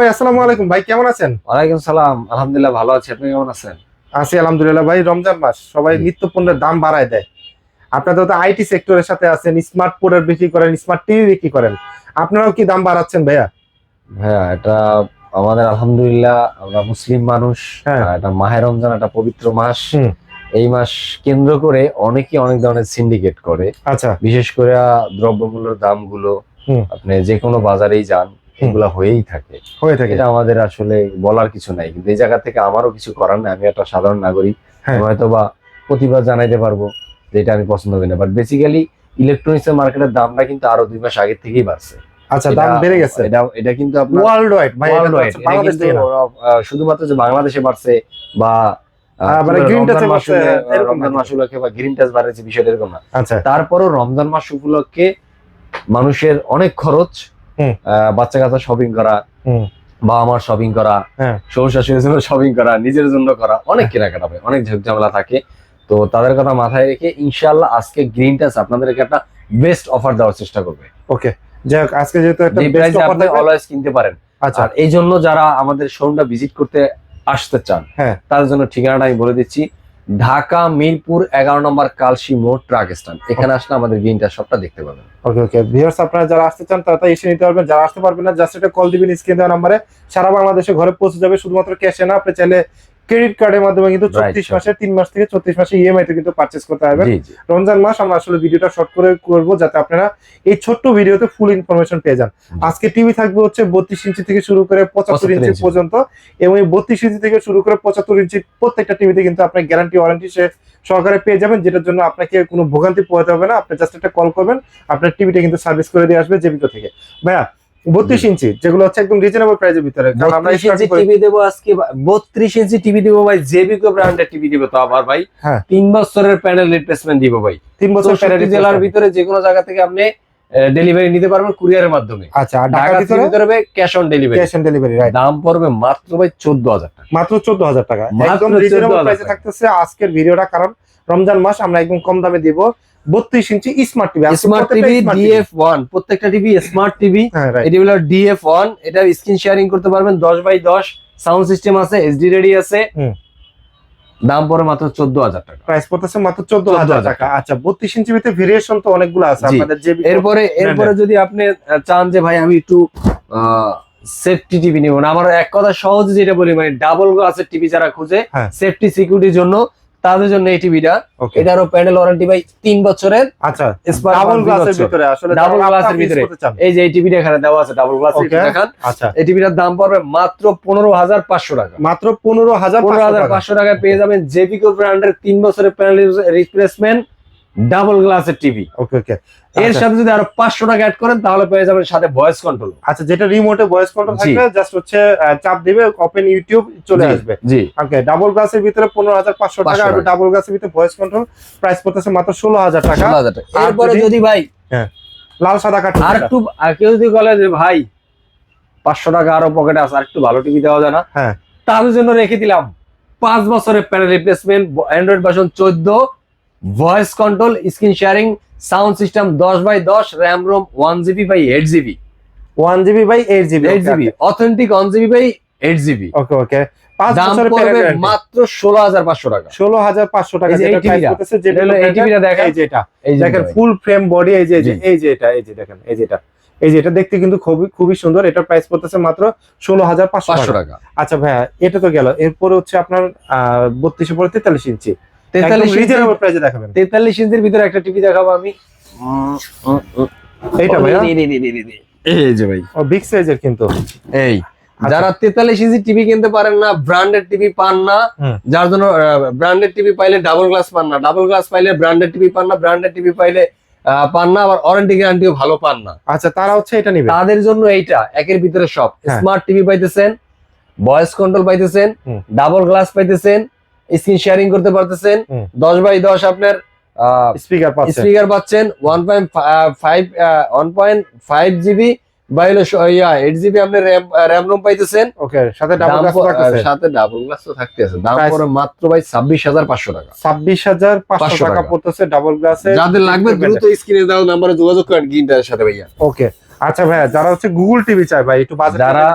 ভাই আসসালামু আলাইকুম ভাই, কেমন আছেন? ওয়ালাইকুম সালাম, আলহামদুলিল্লাহ ভালো আছি। আপনি কেমন আছেন? আছি আলহামদুলিল্লাহ ভাই। রমজান মাস, সবাই জি। নিত্য পণ্যের দাম বাড়ায় দেয়। আপনারা তো আইটি সেক্টরের সাথে আছেন, স্মার্ট প্রোডাক্ট বিক্রি করেন, স্মার্ট টিভি বিক্রি করেন, আপনারাও কি দাম বাড়াচ্ছেন ভাইয়া? ভাইয়া এটা আমাদের আলহামদুলিল্লাহ, আমরা মুসলিম মানুষ। হ্যাঁ। এটা মাহে রমজান, একটা পবিত্র মাস। হুম। এই মাস কেন্দ্র করে অনেকে অনেক ধরনের সিন্ডিকেট করে। আচ্ছা। বিশেষ করে দ্রব্যমূল্যের দামগুলো হুম। আপনি যে কোনো বাজারেই যান, এগুলা হয়েই থাকে। হয়ে থাকে। এটা আমাদের আসলে বলার কিছু নাই, কিন্তু এই জায়গা থেকে আমারও কিছু করার নাই। আমি একটা সাধারণ নাগরিক, হ্যাঁ। আমি হয়তো বা প্রতিবাদ জানাইতে পারবো যে এটা আমি পছন্দ করি না, বাট বেসিক্যালি ইলেকট্রনিক্স এর মার্কেটের দামটা কিন্তু আরো 2 মাস আগে থেকেই বাড়ছে। আচ্ছা, দাম বেড়ে গেছে। এটা কিন্তু আপনার ওয়ার্ল্ড ওয়াইড ভাই, এটা তো এটা বাংলাদেশ কিন্তু থেকে না। শুধুমাত্র যে বাংলাদেশে বাড়ছে বা মানে গ্রিন টাচে বাড়ছে এরকম রমজান না। মাস উপলক্ষে বা গ্রিন টাচ বাড়ছে, বিষয়টা এরকম না। আচ্ছা। তারপরও রমজান মাস উপলক্ষে মানুষের অনেক খরচ, হুম। বাচ্চা কাচ্চা শপিং করা, হুম। বা আমার শপিং করা, হ্যাঁ। শ্বশুর শাশুড়ির জন্য শপিং করা, নিজের জন্য করা, অনেক কেনাকাটা হয়, অনেক ঝামেলা থাকে। তো তাদের কথা মাথায় রেখে ইনশাআল্লাহ আজকে গ্রিন টাচ আপনাদেরকে একটা বেস্ট অফার দেওয়ার চেষ্টা করবে। ওকে, যাই হোক, আজকে যেহেতু একটা যে বেস্ট প্রাইসে অফার আপনি থাকবে। অলওয়েজ কিনতে পারেন। আচ্ছা। আর এই জন্য যারা আমাদের শোরুমটা ভিজিট করতে আসতে চান, হ্যাঁ, তাদের জন্য ঠিকানাটা আমি বলে দিচ্ছি। ঢাকা মিরপুর 11 নম্বর কালশি মোড় ট্রাক স্ট্যান্ড। এখানে আসলে আমাদের গ্রিন টাচ শপটা দেখতে পাবেন। ওকে ওকে ভিউয়ার্স, আপনারা যারা আসতে চান তারা এসে নিতে পারবেন। যারা আসতে পারবেন না, জাস্ট একটা কল দিবেন স্ক্রিন দেওয়া নম্বরে, সারা বাংলাদেশে ঘরে পৌঁছে যাবে। শুধুমাত্র ক্যাশে না, আপনি চাইলে ক্রেডিট কার্ডের মাধ্যমে কিন্তু 34 মাসে 3 মাস থেকে 34 মাসে ইএমআই তে কিন্তু পারচেজ করতে পারবেন। রমজান মাস আমরা আসলে ভিডিওটা শর্ট করে করব যাতে আপনারা এই ছোট্ট ভিডিওতে ফুল ইনফরমেশন পেয়ে যান। আজকে টিভি থাকবে হচ্ছে 32 ইঞ্চি থেকে শুরু করে 75 ইঞ্চি পর্যন্ত, এবং এই 32 ইঞ্চি থেকে শুরু করে 75 ইঞ্চি প্রত্যেকটা টিভিতে কিন্তু আপনি গ্যারান্টি ওয়ারেন্টি সহকারে পেয়ে যাবেন, যেটার জন্য আপনাকে কোনো ভোগান্তি পোহাতে হবে না। আপনি জাস্ট একটা কল করবেন, আপনার টিভিটা কিন্তু সার্ভিস করে দিয়ে আসবে জেবিকো থেকে। ভাইয়া 32 ইঞ্চি যেগুলো হচ্ছে একদম রিজনেবল প্রাইসের ভিতরে, কারণ আমরা টিভি দেব আজকে 32 ইঞ্চি টিভি দেব ভাই, জেবিকো ব্র্যান্ডের টিভি দেব। তো আবার ভাই 3 বছরের প্যানেল রিপ্লেসমেন্ট দিব ভাই। 3 বছর জেলার ভিতরে যে কোনো জায়গা থেকে আপনি ডেলিভারি নিতে পারবেন কুরিয়ারের মাধ্যমে। আচ্ছা, আর ঢাকার ভিতরে হবে cash on delivery. Cash on delivery, right. দাম পড়বে মাত্র ভাই 14000 টাকা। মাত্র 14000 টাকা, একদম রিজনেবল প্রাইসে থাকতেছে আজকের ভিডিওটা। কারণ রমজান মাস, আমরা একদম কম দামে দিব 32 ইঞ্চি smart TV. Smart TV DF1, প্রত্যেকটা টিভি স্মার্ট টিভি। এটি হলো DF1, এটা স্ক্রিন শেয়ারিং করতে পারবেন, 10x10 সাউন্ড সিস্টেম আছে, SD রেডি আছে। দাম পড়ে মাত্র 14000 টাকা, প্রাইস পড়তেছে মাত্র 14000 টাকা। আচ্ছা, 32 ইঞ্চি ভিতরে ভেরিয়েশন তো অনেকগুলো আছে আপনাদের। এরপরে যদি আপনি চান যে ভাই আমি একটু সেফটি টিভি নিব না, আমার এক কথা সহজে যেটা বলি, মানে ডাবল গ্লাসের টিভি যারা খুঁজে সেফটি সিকিউরিটির জন্য, তাদের জন্য এই টিভিটা। এটারও প্যানেল ওয়ারেন্টি ভাই 3 বছরের। আচ্ছা, ডাবল গ্লাসের ভিতরে, আসলে ডাবল গ্লাসের ভিতরে এই যে এই টিভিটা এখানে দেওয়া আছে ডাবল গ্লাসের, দেখেন। আচ্ছা, এই টিভিটার দাম পড়বে মাত্র 15500 টাকা। মাত্র 15500 টাকায় পেয়ে যাবেন জেবিকো ব্র্যান্ডের 3 বছরের প্যানেল রিপ্লেসমেন্ট ডাবল গ্লাসের টিভি। ওকে ওকে, এর সাথে যদি আরো 500 টাকা অ্যাড করেন তাহলে পেয়ে যাবেন সাথে ভয়েস কন্ট্রোল। আচ্ছা, যেটা রিমোটে ভয়েস কন্ট্রোল থাকবে, জাস্ট হচ্ছে চাপ দিবে, ওপেন ইউটিউব চলে আসবে। জি, ওকে। ডাবল গ্লাসের ভিতরে 15500 টাকা, আর ডাবল গ্লাসের ভিতরে ভয়েস কন্ট্রোল প্রাইস পড়তেছে মাত্র 16000 টাকা। এরপরে যদি ভাই লাল সাদা কাট আর একটু, কেউ যদি বলে যে ভাই 500 টাকা আরো পকেটে আছে, আর একটু ভালো টিভি দেওয়া যায় না, তাদের জন্য রেখে দিলাম 5 বছরের panel replacement, Android version 14, voice control, screen sharing, sound system, 10x10, RAM ROM 1GB by 8GB, 1GB by 8GB, authentic 1GB by 8GB। Okay okay, 5 দাম বছরের পড়বে মাত্র 16500 টাকা। 16500 টাকা যেটা প্রাইস করতেছে। যেটা এই টিভিটা দেখেন, এই যেটা দেখেন ফুল ফ্রেম বডি, এই যে এটা, এই যে দেখেন, এই যে এটা দেখতে কিন্তু খুবই সুন্দর। এটার প্রাইস পড়তেছে মাত্র 16500 টাকা। আচ্ছা ভাইয়া, এটা তো গেল। এরপরে হচ্ছে আপনার 32 পরে 43 ইঞ্চি, 43 রিজনেবল প্রাইসে দেখাবেন। 43 ইঞ্চির ভিতরে একটা টিভি দেখাবো আমি। এইটা ভাইয়া, এই যে ভাই বিগ সাইজের কিন্তু। এই যারা 43 ইঞ্চি টিভি কিনতে পারেন না, ব্র্যান্ডেড টিভি পান না, যার জন্য ব্র্যান্ডেড টিভি পাইলে ডাবল গ্লাস পান না, ডাবল গ্লাস পাইলে ব্র্যান্ডেড টিভি পান না, ব্র্যান্ডেড টিভি পাইলে পান না, আবার ওয়ারেন্টি গ্যারান্টিও ভালো পান না। আচ্ছা, তারা হচ্ছে এটা নিবে। তাদের জন্য এইটা একের ভিতরে সব। স্মার্ট টিভি পাইতেছেন, ভয়েস কন্ট্রোল পাইতেছেন, ডাবল গ্লাস পাইতেছেন, স্ক্রিন শেয়ারিং করতে পারতেছেন, 10x10 আপনার স্পিকার পাচ্ছেন, 1.5 বাইলে 8GB আপনার র‍্যাম রোম পাইতেছেন। ওকে, সাথে ডাবল গ্লাস থাকতেছে, সাথে ডাবল গ্লাস তো থাকতেছে। দাম পড়ে মাত্র ভাই 26500 টাকা। 26500 টাকা পড়তেছে ডাবল গ্লাসে। যাদের লাগবে দ্রুত স্ক্রিনে দাও নাম্বারে যোগাযোগ করেন গ্রিনটার সাথে ভাইয়া। ওকে। আচ্ছা ভাইয়া, যারা হচ্ছে গুগল টিভি চায় ভাই, একটু বাজেট যারা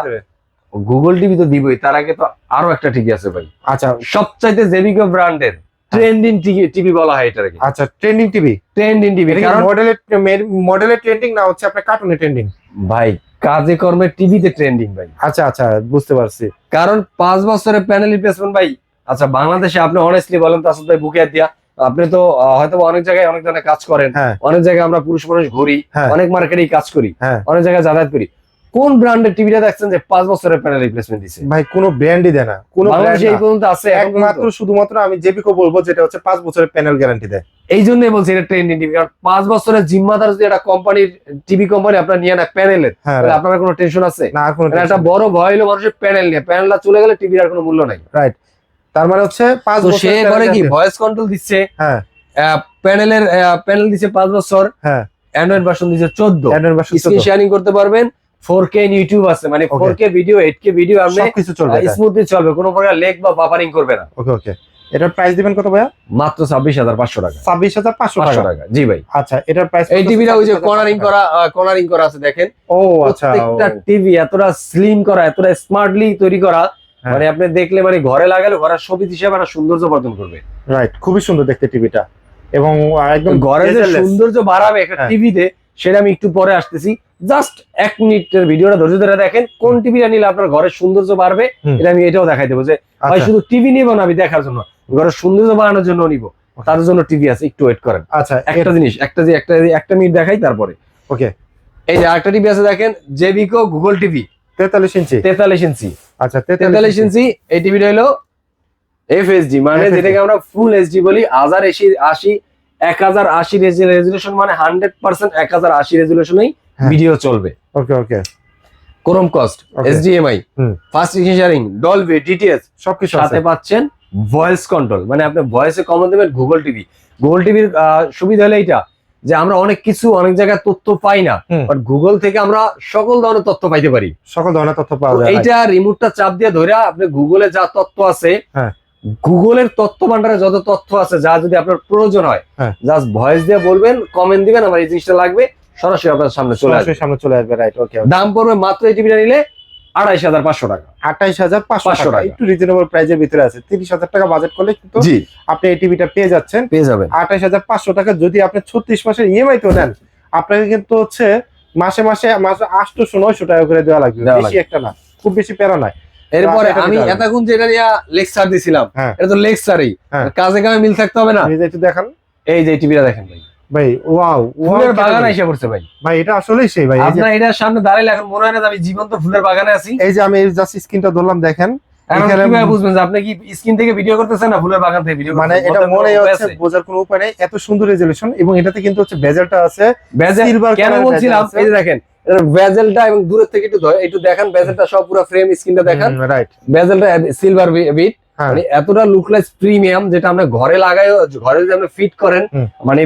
গুগল টিভি তো দিবই, তার আগে তো আরো একটা টিভি আছে ভাই। আচ্ছা সবচাইতে জেবিকো ব্র্যান্ডের ট্রেন্ডিং টিভি বলা হয় এটাকে। আচ্ছা, ট্রেন্ডিং টিভি। কারণ মডেলের ট্রেন্ডিং না হচ্ছে আপনার কার্টুনের ট্রেন্ডিং ভাই, কাজে কর্মে টিভিতে ট্রেন্ডিং ভাই। আচ্ছা আচ্ছা, বুঝতে পারছি। কারণ 5 বছরের প্যানেল রিপ্লেসমেন্ট ভাই। আচ্ছা, বাংলাদেশে আপনি অনেস্টলি বলেন তো আসলে ভাই, বুকে হাত দিয়া, আপনি তো হয়তো অনেক জায়গায় অনেক ধরনের কাজ করেন, হ্যাঁ অনেক জায়গায় আমরা পুরুষ মানুষ ঘুরি, হ্যাঁ অনেক মার্কেটেই কাজ করি, হ্যাঁ অনেক জায়গায় যাতায়াত করি। কোন ব্র্যান্ডের টিভিটা দেখছেন যে 5 বছরের প্যানেল রিপ্লেসমেন্ট দিছে? ভাই, কোনো ব্র্যান্ডই দেয় না, কোনো বাংলাদেশে এই পর্যন্ত আছে একমাত্র শুধুমাত্র আমি জেবিকো বলবো, যেটা হচ্ছে 5 বছরের প্যানেল গ্যারান্টি দেয়। এই জন্যই বলছি এটা ট্রেন্ডিং টিভি। কারণ 5 বছরের জিম্মাদার যদি একটা কোম্পানির টিভি কোম্পানি আপনার নিয়ে না প্যানেলের, হ্যাঁ তাহলে আপনার কোনো টেনশন আছে না? আর কোনো মানে একটা বড় ভয় হলো মানুষের প্যানেল নিয়ে, প্যানেলটা চলে গেলে টিভির আর কোনো মূল্য নাই। রাইট। তার মানে হচ্ছে 5 তো বছর সে করে কি ভয়েস কন্ট্রোল দিচ্ছে, হ্যাঁ প্যানেল দিচ্ছে 5 বছর, হ্যাঁ অ্যান্ড্রয়েড ভার্সন দিচ্ছে 14, অ্যান্ড্রয়েড ভার্সন স্ক্রিন শেয়ারিং করতে পারবেন, 4K ইউটিউব আছে, মানে Okay. 4K video 8K video আপনি সবকিছু চলবে এটা। স্মুথলি চলবে, কোনো প্রকার লেগ বা বাফারিং করবে না। ওকে ওকে, এটার প্রাইস দিবেন কত ভাইয়া? মাত্র 26,500 টাকা। 26,500 500 টাকা। টাকা, জি ভাই। আচ্ছা, এটার প্রাইস এই টিভিটা ওই যে কর্নারিং করা আছে দেখেন। ও আচ্ছা, প্রত্যেকটা টিভি এতটা স্লিম করা, এতটা স্মার্টলি তৈরি করা, হ্যাঁ। মানে আপনি দেখলে মানে ঘরে লাগালে ঘরের শোপিস হিসেবে একটা সৌন্দর্য বর্ধন করবে। রাইট, খুবই সুন্দর দেখতে টিভিটা, এবং একদম ঘরে যে bezel-less। সৌন্দর্য বাড়াবে একটা হ্যাঁ। টিভিতে, সেটা আমি একটু পরে আসতেছি। জাস্ট 1 মিনিটের ভিডিওটা ধৈর্য ধরে দেখেন, কোন টিভিটা নিলে আপনার ঘরের সৌন্দর্য বাড়বে। হুম। এটা আমি এটাও দেখাই দেবো যে ভাই আচ্ছা শুধু টিভি নিব না আমি দেখার জন্য, ঘরের সৌন্দর্য বাড়ানোর জন্য নিব, তাদের জন্য টিভি আছে, একটু ওয়েট করেন। আচ্ছা, একটা মিনিট দেখাই তারপরে। ওকে। এই যে আরেকটা টিভি আছে দেখেন, জেবিকো গুগল টিভি 43 ইঞ্চি। 43 ইঞ্চি। আচ্ছা, 43 ইঞ্চি এই টিভিটা হলো এফএসডি, মানে FSD যেটাকে আমরা ফুল এইচডি বলি। 1080 রেজুলেশন, মানে 100% 1080 রেজুলেশনেই হ্যাঁ। ভিডিও চলবে। ওকে ওকে, ক্রোমকাস্ট, Okay. এইচডিএমআই, হুম। ফাস্ট শেয়ারিং, ডলবি, ডিটিএস সবকিছু সাথে আছে। পাচ্ছেন ভয়েস কন্ট্রোল, মানে আপনি ভয়েসে কমন দেবেন গুগল টিভি। গুগল টিভির সুবিধা হলো এইটা যে আমরা অনেক কিছু অনেক জায়গায় তথ্য পাই না, হুম। বাট গুগল থেকে আমরা সকল ধরনের তথ্য পাইতে পারি। সকল ধরনের তথ্য পাওয়া তো যায়। এইটা রিমোটটা চাপ দিয়ে ধরে আপনি গুগলে যা তথ্য আছে, হ্যাঁ। গুগলের তথ্য ভান্ডারে যত তথ্য আছে, যা যদি আপনার প্রয়োজন হয়, হ্যাঁ। জাস্ট ভয়েস দিয়ে বলবেন, কমেন্ট দিবেন, আমার এই জিনিসটা লাগবে, সরাসরি আপনার সামনে চলে আসবে। সরাসরি সামনে চলে আসবে। রাইট, ওকে। দাম পড়বে মাত্র এই টিভিটা নিলে 28,500 টাকা। 28,500 টাকা, টাকা। একটু রিজনেবল প্রাইজের ভিতরে আছে। 30,000 টাকা বাজেট করলে কিন্তু জি, আপনি এই টিভিটা পেয়ে যাচ্ছেন পেয়ে যাবেন। 28,500 টাকা। যদি আপনি 36 মাসের ইএমআই তো নেন, আপনাকে কিন্তু হচ্ছে মাসে 800-900 টাকা করে দেওয়া লাগবে, দেওয়া বেশি একটা না, খুব বেশি প্যারা নয়। এরপরে এটা আমি দিতে হবে। এতক্ষণ যেটা নিয়ে লেকচার দিছিলাম, হ্যাঁ। এটা তো লেকচারই, হ্যাঁ। কাজে কামে মিল থাকতে হবে না। নিজে একটু দেখান এই যে টিভিটা দেখেন ভাই, ভাই। ওয়াও, ফুলের বাগান এসে পড়ছে ভাই। ভাই, এটা আসলেই সেই ভাই। এই যে- আপনার এটার সামনে দাঁড়াইলে এখন মনে হয় না যে আমি জীবন্ত ফুলের বাগানে আছি। এই যে আমি জাস্ট স্ক্রিনটা ধরলাম, দেখেন এখন এখানে কিভাবে বুঝবেন যে আপনি কি স্ক্রিন থেকে ভিডিও করতেছেন না ফুলের বাগান থেকে ভিডিও মানে করতেছেন? এটা বলতে মনে কোনো উপায় হচ্ছে আছে? বোঝার কোনো উপায় নেই, এত সুন্দর রেজলিউশন, এবং এটাতে কিন্তু হচ্ছে বেজেলটা আছে বেজেল silver কেন colour বলছিলাম, bezel আছে। এই যে দেখেন এটার বেজেলটা, এবং দূরের থেকে একটু দেখেন বেজেলটা সব পুরো ফ্রেম স্ক্রিনটা দেখেন, রাইট। বেজেলটা সিলভার বিট, হ্যাঁ, মানে এতটা লুকলেস প্রিমিয়াম, যেটা আপনি ঘরে লাগাই, ঘরে যদি আপনি ফিট করেন, হুম। মানে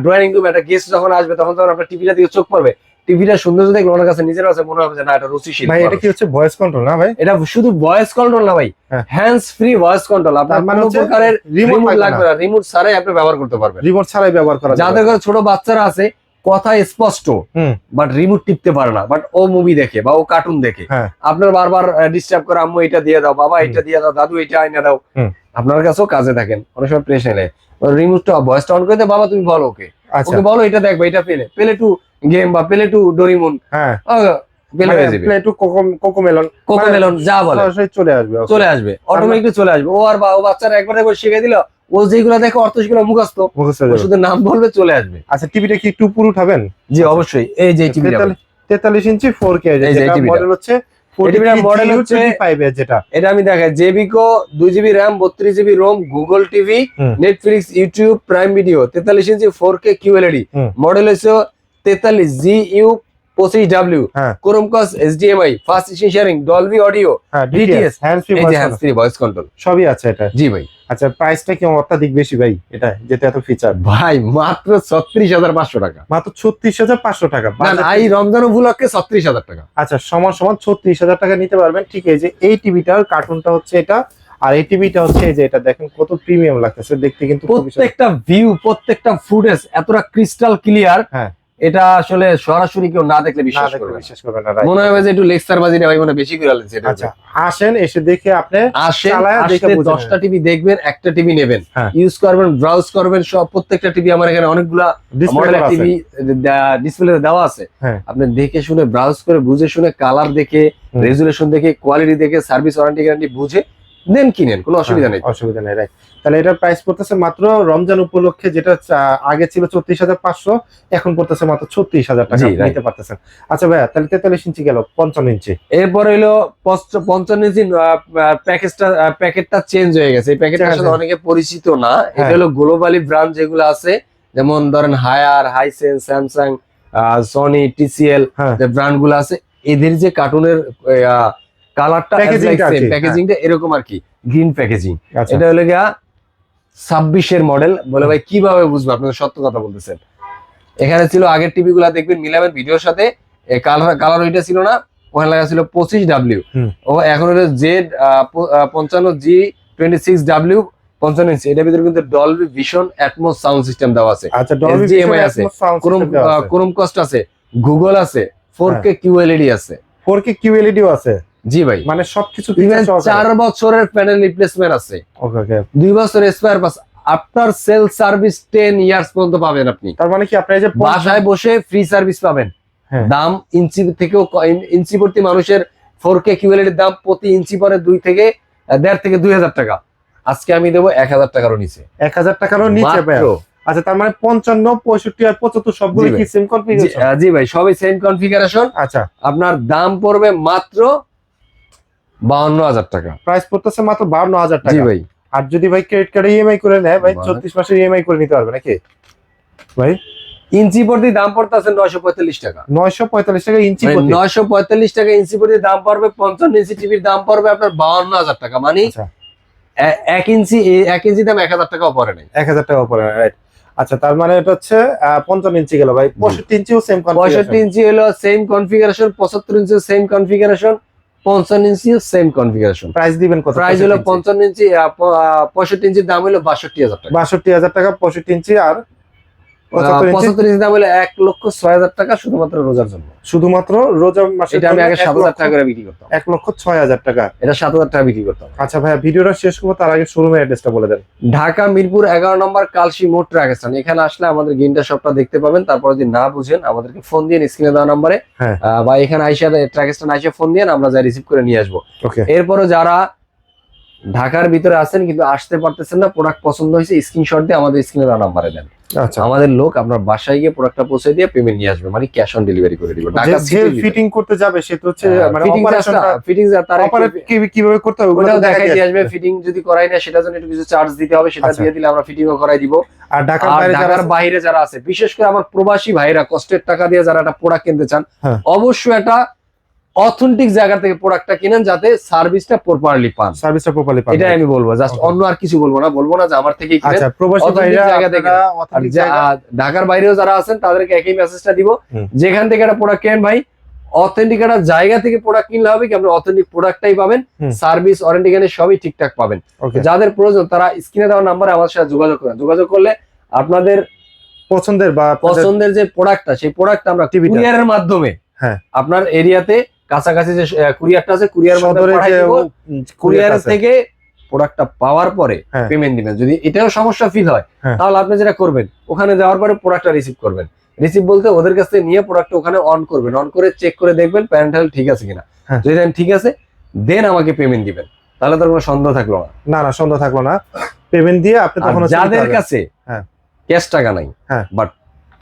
ড্রয়িং রুমে একটা গেস্ট যখন আসবে তখন আপনার টিভিটা দিকে চোখ পড়বে, টিভিটা সৌন্দর্য দেখলে ওনার কাছে নিজের কাছে মনে হবে যে না, এটা রুচিশীল। ভাই, এটা কি হচ্ছে ভয়েস কন্ট্রোল না ভাই? এটা শুধু ভয়েস কন্ট্রোল না ভাই, হ্যাঁ। Hands free voice control. আপনার তার মানে কোনো হচ্ছে প্রকারের রিমোট রিমোট লাগবে না, রিমোট ছাড়াই আপনি ব্যবহার করতে পারবেন। রিমোট ছাড়াই ব্যবহার করা যাদের যাবে। ঘরে ছোট বাচ্চারা আছে, কথা স্পষ্ট, হুম। বাট রিমোট টিপতে পারে না, বাট ও মুভি দেখে বা ও কার্টুন দেখে, হ্যাঁ। আপনার বারবার ডিস্টার্ব করে, আম্মু এটা দিয়ে দাও, বাবা এটা দিয়ে দাও, দাদু এটা আইনা দাও, হুম। আপনার কাছেও কাজে থাকেন, অনেক সময় প্রেশার নেয়, রিমোটটা ভয়েসটা অন করে দেয়, বাবা তুমি বলো ওকে, আচ্ছা, ওকে বলো এটা দেখবে, এটা পেলে টু গেম বা পেলে টু ডোরিমন, হ্যাঁ, পেলে হয়ে যাবে, একটু কোকোমেলন কোকোমেলন যা বলে সরাসরি চলে আসবে। okay। চলে আসবে, অটোমেটিক চলে আসবে। ও আর ও বাচ্চারা একবার একবার শিখে দিল, ও যেগুলো দেখে অর্থ সেগুলো মুখস্থ, মুখস্থ ও হয়ে যাবে। শুধু নাম বলবে চলে আসবে। আচ্ছা, টিভিটা কি একটু পুরো উঠাবেন? জি অবশ্যই। এই যে টিভিটা 43 ইঞ্চি 4K, এই যে যেটা টিভিটা। মডেল হচ্ছে এই টিভিটার মডেল 43 হচ্ছে 25 এর, যেটা এটা আমি দেখাই, জেবিকো 2GB RAM 32GB ROM, Google TV, হুম। নেটফ্লিক্স, ইউটিউব, প্রাইম ভিডিও, 43 ইঞ্চি 4K QLED, হুম। মডেল হচ্ছে 43 GU 25W, হ্যাঁ, Chromecast, HDMI, fast sharing, Dolby audio, হ্যাঁ, DTS, হ্যান্ড ফ্রি এই যে হ্যান্ডস ফ্রি ভয়েস কন্ট্রোল, সবই আছে এটা। জি ভাই। আচ্ছা, প্রাইসটা কি অত্যাধিক বেশি ভাই? এটা যেটা এত ফিচার, ভাই মাত্র 36,500 টাকা। মাত্র 36,500 টাকা। না না, এই রমজান উপলক্ষে 36,000 টাকা। আচ্ছা, সমান 36,000 টাকা নিতে পারবেন। ঠিক এই যে এই টিভিটার কার্টুনটা হচ্ছে এটা, আর এই টিভিটা হচ্ছে এই যে এটা, দেখেন কত প্রিমিয়াম লাগতেছে দেখতে, কিন্তু খুবই সুন্দর। প্রত্যেকটা ভিউ, প্রত্যেকটা ফুটেজ এতটা ক্রিস্টাল ক্লিয়ার, হ্যাঁ। এটা আসলে সরাসরি কেউ না দেখলে না বিশ্বাস দেখলে করবে না। বিশ্বাস করবেন না, right? মনে হবে যে একটু লেকচার বাজি না ভাই, মনে হয় বেশি করে আনছে এটা। আচ্ছা, আসেন এসে দেখে আপনি আসেন, চালায়া দেখে আসলে বুঝে 10টা টিভি দেখবেন, একটা টিভি নেবেন, হ্যাঁ। ইউজ করবেন, ব্রাউজ করবেন, সব প্রত্যেকটা টিভি আমার এখানে অনেকগুলা Display মডেলের করা আছে। টিভি ডিসপ্লে দেওয়া আছে। হ্যাঁ। আপনি দেখে শুনে ব্রাউজ করে বুঝে শুনে কালার দেখে, হুম। রেজুলেশন দেখে, কোয়ালিটি দেখে, সার্ভিস ওয়ারেন্টি গ্যারান্টি বুঝে দেন কিনেন, কোনো অসুবিধা নেই। অসুবিধা নেই, রাইট। তাহলে এটার প্রাইস পড়তেছে মাত্র রমজান উপলক্ষে, যেটা আগে ছিল 34,500, এখন পড়তেছে মাত্র 36,000 টাকা, জি, আপনি right. নিতে পারতেছেন। আচ্ছা ভাইয়া, তাহলে 43 ইঞ্চি গেল, 55 ইঞ্চি। এরপর হইলো 55 ইঞ্চি প্যাকেটটা চেঞ্জ হয়ে গেছে। এই প্যাকেটটার ঠিক আছে। সাথে অনেকে পরিচিত না। এটা হ্যাঁ। হলো গ্লোবালি ব্র্যান্ড যেগুলো আছে, যেমন ধরেন Haier, Hisense, Samsung, Sony, TCL, হ্যাঁ। যে ব্র্যান্ড গুলো আছে, এদের যে কার্টুনের কালারটা, Packaging-টা আর কি, প্যাকেজিংটা এরকম আর কি, গ্রিন প্যাকেজিং। আচ্ছা। এটা হলো গিয়া 26-এর মডেল। বলে ভাই কিভাবে বুঝবো, আপনাদের সত্য কথা বলতেছেন। এখানে ছিল আগের টিভি গুলা দেখবেন মিলাবেন ভিডিওর সাথে, কালার ওইটা ছিল না, ওখানে লাগা ছিল 25W। হুম। ও এখন হলো জেড 55G26W 55 ইঞ্চি। এটার ভিতরে কিন্তু Dolby vision atoms sound system দেওয়া আছে, আচ্ছা, Dolby HDMI Vision আছে, Atmos sound system দেওয়া আছে। ক্রোমকাস্ট আছে, গুগল আছে, 4K QLED আছে। 4K QLED ও আছে, জি ভাই, মানে সবকিছু ইভেন feature সহকারে। 4 বছরের প্যানেল রিপ্লেসমেন্ট আছে, ওকে ওকে। 2 বছর spare pass, after sale service 10 years পর্যন্ত পাবেন আপনি। তার মানে কি আপনি এই যে বাসায় বসে ফ্রি সার্ভিস পাবেন। হ্যাঁ। দাম ইঞ্চি থেকেও ইঞ্চি প্রতি মানুষের 4K QLED এর দাম প্রতি ইঞ্চি পরে 2 থেকে 1.5 থেকে 2,000 টাকা। আজকে আমি দেবো 1,000 টাকারও নিচে, 1,000 টাকারও নিচে মাত্র। ভাইয়া। আচ্ছা, তার মানে 55, 65 আর 75 সবগুলো জি ভাই। কি সেম কনফিগারেশন? জি ভাই, সবই সেম কনফিগারেশন। আচ্ছা, আপনার দাম পড়বে মাত্র 52,000 টাকা। প্রাইস পড়তেছে মাত্র 52,000 জি টাকা। ভাই, আর যদি ভাই ক্রেডিট কার্ডে ইএমআই করে নেয় ভাই, বাহ। 34 মাসের ইএমআই করে নিতে পারবে নাকি ভাই? ইঞ্চি প্রতি দাম পড়তেছে 945 টাকা। 945 টাকা ইঞ্চি প্রতি। 945 টাকা ইঞ্চি প্রতি দাম পড়বে। 55 ইঞ্চি টিভির দাম পড়বে আপনার 52,000 টাকা। মানে আচ্ছা, 1 ইঞ্চি দাম 1,000 টাকাও পড়ে নাই। 1,000 টাকা পড়ে, রাইট। আচ্ছা, তার মানে এটা হচ্ছে 55 ইঞ্চি গেল ভাই। 65 ইঞ্চিও সেম 65 কনফিগারেশন। ইঞ্চি হলো সেম কনফিগারেশন, 75 ইঞ্চি সেম কনফিগারেশন, 55 ইঞ্চি সেম কনফিগারেশন। প্রাইস দিবেন কত? প্রাইস হলো 55 ইঞ্চি 65 ইঞ্চির দাম হলো 62,000 টাকা। 62,000 টাকা 65 ইঞ্চি, আর 75 ইঞ্চি 75 ইঞ্চির দাম হলো 1,06,000 টাকা শুধুমাত্র রোজার জন্য। শুধুমাত্র রোজা মাসে। এটা আমি আগে 7,000 টাকা করে বিক্রি করতাম। 1,06,000 টাকা। এটা 7,000 টাকা বিক্রি করতাম। আচ্ছা ভাইয়া, ভিডিওটা শেষ করবো তার আগে শোরুমের অ্যাড্রেসটা বলে দেন। ঢাকা মিরপুর 11 নম্বর কালশি মোড় ট্রাক স্ট্যান্ড। এখানে আসলে আমাদের গিন্ডা শপটা দেখতে পাবেন। তারপর যদি না বুঝেন আমাদেরকে ফোন দিয়ে স্ক্রিনে দেওয়া নম্বরে, হ্যাঁ। বা এখানে আইসা ট্রাক স্ট্যান্ড আইসা ফোন দিয়ে আমরা যাই রিসিভ করে নিয়ে আসবো। ওকে। এরপরও যারা ঢাকার ভিতরে আছেন কিন্তু আসতে পারতেছেন না, প্রোডাক্ট পছন্দ হয়েছে, স্ক্রিনশট দিয়ে আমাদের স্ক্রিনে দেওয়া নাম্বারে দেন। আচ্ছা, আমাদের লোক আপনার বাসায় গিয়ে প্রোডাক্টটা পৌঁছে দিয়ে পেমেন্ট নিয়ে আসবে, মানে ক্যাশ অন ডেলিভারি করে দিব। ঢাকা যে ফিটিং করতে যাবে সে তো হচ্ছে মানে অপারেশনটা ফিটিং তার কিভাবে করতে হবে ওগুলো ওটাও দেখাই দেখাই দিয়ে দিয়ে আসবে। ফিটিং যদি করাই না সেটার জন্য একটু কিছু চার্জ দিতে হবে, সেটা আচ্ছা। দিয়ে দিলে আমরা ফিটিংও করাই দিব। আর ঢাকার আর বাইরে যারা ঢাকার বাইরে যারা আছে, বিশেষ করে আমার প্রবাসী ভাইরা কষ্টের টাকা দিয়ে যারা একটা প্রোডাক্ট কিনতে চান, হ্যাঁ। অবশ্যই একটা অথেন্টিক জায়গা থেকে প্রোডাক্টটা কিনেন যাতে সার্ভিসটা প্রপারলি পান। সার্ভিসটা প্রপারলি পাবে, এটাই আমি বলবো। Just Okay. অন্য আর কিছু বলবো না, যে আমার থেকেই কিনেন। আচ্ছা, প্রবাসী authentic ভাইরা জায়গা থেকে আপনারা আর authentic জায়গা ঢাকার বাইরেও যারা আছেন তাদেরকে একই মেসেজটা দিব, হুম। যেখান থেকে একটা প্রোডাক্ট কেনেন ভাই, অথেন্টিক একটা জায়গা থেকে প্রোডাক্ট কিনলে হবে কি আপনি অথেন্টিক প্রোডাক্টটাই পাবেন, হুম। সার্ভিস ওয়ারেন্টি গ্যারান্টি সবই ঠিকঠাক পাবেন। ওকে। যাদের প্রয়োজন তারা স্ক্রিনে দেওয়া নাম্বারে আমার সাথে যোগাযোগ করেন। যোগাযোগ করলে আপনাদের পছন্দের বা পছন্দের যে প্রোডাক্টটা, সেই প্রোডাক্টটা আমরা টিভিটা। কুরিয়ারের মাধ্যমে, হ্যাঁ। আপনার এরিয়াতে কাছাকাছি যে কুরিয়ারটা আছে, কুরিয়ার মাধ্যমে সদরে পাঠিয়ে যে দিব। কুরিয়ার আছে। থেকে প্রোডাক্টটা পাওয়ার পরে হ্যাঁ। পেমেন্ট দিবেন। যদি এটাও সমস্যা ফিল হয় হ্যাঁ। তাহলে আপনি যেটা করবেন, ওখানে যাওয়ার পরে প্রোডাক্টটা রিসিভ করবেন। রিসিভ বলতে ওদের কাছ থেকে নিয়ে প্রোডাক্টটা ওখানে অন করবেন, অন করে চেক করে দেখবেন প্যানেল ঠিক আছে কিনা। হ্যাঁ। যদি দেখেন ঠিক আছে দেন আমাকে পেমেন্ট দিবেন, তাহলে তার কোনো সন্দেহ থাকলো না। না সন্দেহ থাকলো না, পেমেন্ট দিয়ে আপনি আর তখন যাদের কাছে হ্যাঁ। ক্যাশ টাকা নাই, হ্যাঁ। বাট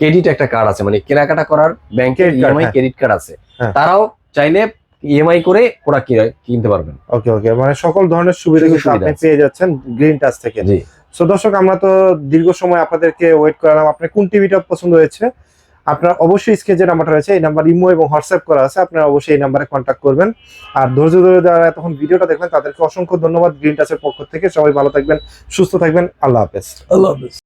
ক্রেডিট একটা কার্ড আছে, মানে কেনাকাটা করার ব্যাংকের Credit card, ইএমআই হ্যাঁ। ক্রেডিট কার্ড আছে, হ্যাঁ। তারাও চাইলে ইএমআই করে প্রোডাক্ট কিনতে পারবেন। ওকে ওকে, মানে সকল ধরনের সুবিধা কিন্তু সুবিধা আপনি আছে। পেয়ে যাচ্ছেন গ্রিন টাচ থেকে। জি, সো দর্শক, আমরা তো দীর্ঘ সময় আপনাদেরকে ওয়েট করালাম। আপনার কোন টিভিটা পছন্দ হয়েছে আপনার অবশ্যই স্ক্রিনে যে নাম্বারটা রয়েছে এই নাম্বার ইমো এবং হোয়াটসঅ্যাপ করা আছে, আপনারা অবশ্যই এই নাম্বারে কন্ট্যাক্ট করবেন। আর ধৈর্য ধরে যারা এতক্ষণ ভিডিওটা দেখবেন তাদেরকে অসংখ্য ধন্যবাদ গ্রিন টাচের পক্ষ থেকে। সবাই ভালো থাকবেন, সুস্থ থাকবেন, আল্লাহ হাফেজ। আল্লাহ হাফেজ।